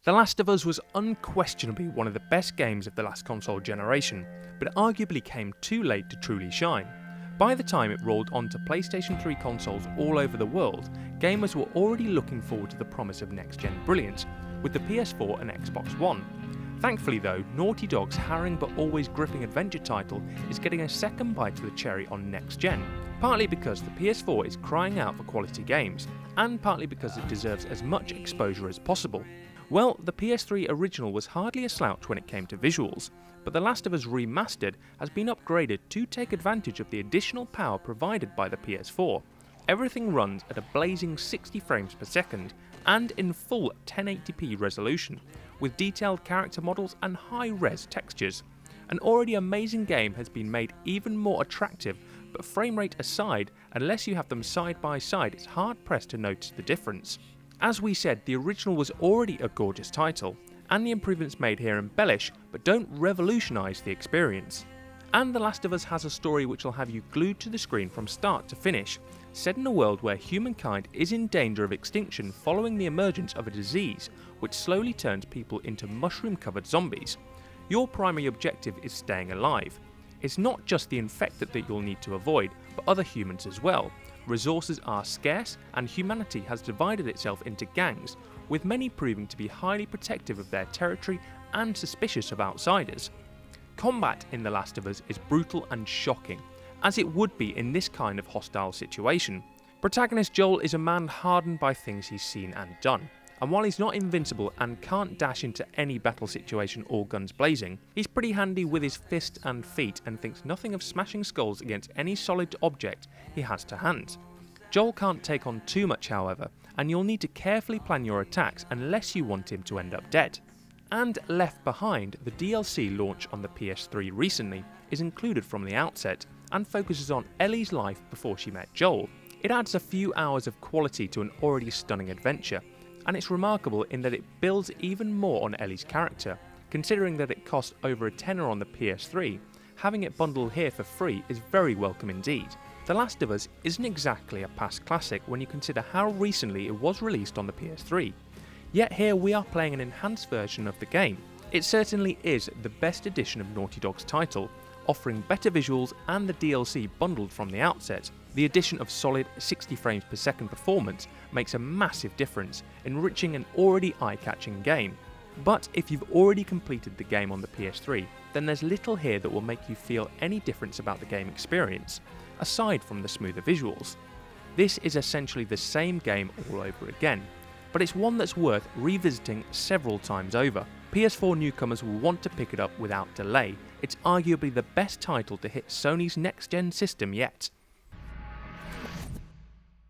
The Last of Us was unquestionably one of the best games of the last console generation, but it arguably came too late to truly shine. By the time it rolled onto PlayStation 3 consoles all over the world, gamers were already looking forward to the promise of next-gen brilliance, with the PS4 and Xbox One. Thankfully though, Naughty Dog's harrowing but always gripping adventure title is getting a second bite to the cherry on next-gen, partly because the PS4 is crying out for quality games, and partly because it deserves as much exposure as possible. Well, the PS3 original was hardly a slouch when it came to visuals, but The Last of Us Remastered has been upgraded to take advantage of the additional power provided by the PS4. Everything runs at a blazing 60 frames per second and in full 1080p resolution, with detailed character models and high-res textures. An already amazing game has been made even more attractive, but frame rate aside, unless you have them side by side, it's hard pressed to notice the difference. As we said, the original was already a gorgeous title, and the improvements made here embellish, but don't revolutionise the experience. And The Last of Us has a story which will have you glued to the screen from start to finish, set in a world where humankind is in danger of extinction following the emergence of a disease which slowly turns people into mushroom-covered zombies. Your primary objective is staying alive. It's not just the infected that you'll need to avoid, but other humans as well. Resources are scarce, and humanity has divided itself into gangs, with many proving to be highly protective of their territory and suspicious of outsiders. Combat in The Last of Us is brutal and shocking, as it would be in this kind of hostile situation. Protagonist Joel is a man hardened by things he's seen and done, and while he's not invincible and can't dash into any battle situation all guns blazing, he's pretty handy with his fists and feet and thinks nothing of smashing skulls against any solid object he has to hand. Joel can't take on too much however, and you'll need to carefully plan your attacks unless you want him to end up dead. And Left Behind, the DLC launched on the PS3 recently, is included from the outset, and focuses on Ellie's life before she met Joel. It adds a few hours of quality to an already stunning adventure, and it's remarkable in that it builds even more on Ellie's character. Considering that it cost over a tenner on the PS3, having it bundled here for free is very welcome indeed. The Last of Us isn't exactly a past classic when you consider how recently it was released on the PS3, yet here we are playing an enhanced version of the game. It certainly is the best edition of Naughty Dog's title, offering better visuals and the DLC bundled from the outset. The addition of solid 60 frames per second performance makes a massive difference, enriching an already eye-catching game. But if you've already completed the game on the PS3, then there's little here that will make you feel any difference about the game experience, aside from the smoother visuals. This is essentially the same game all over again, but it's one that's worth revisiting several times over. PS4 newcomers will want to pick it up without delay. It's arguably the best title to hit Sony's next-gen system yet.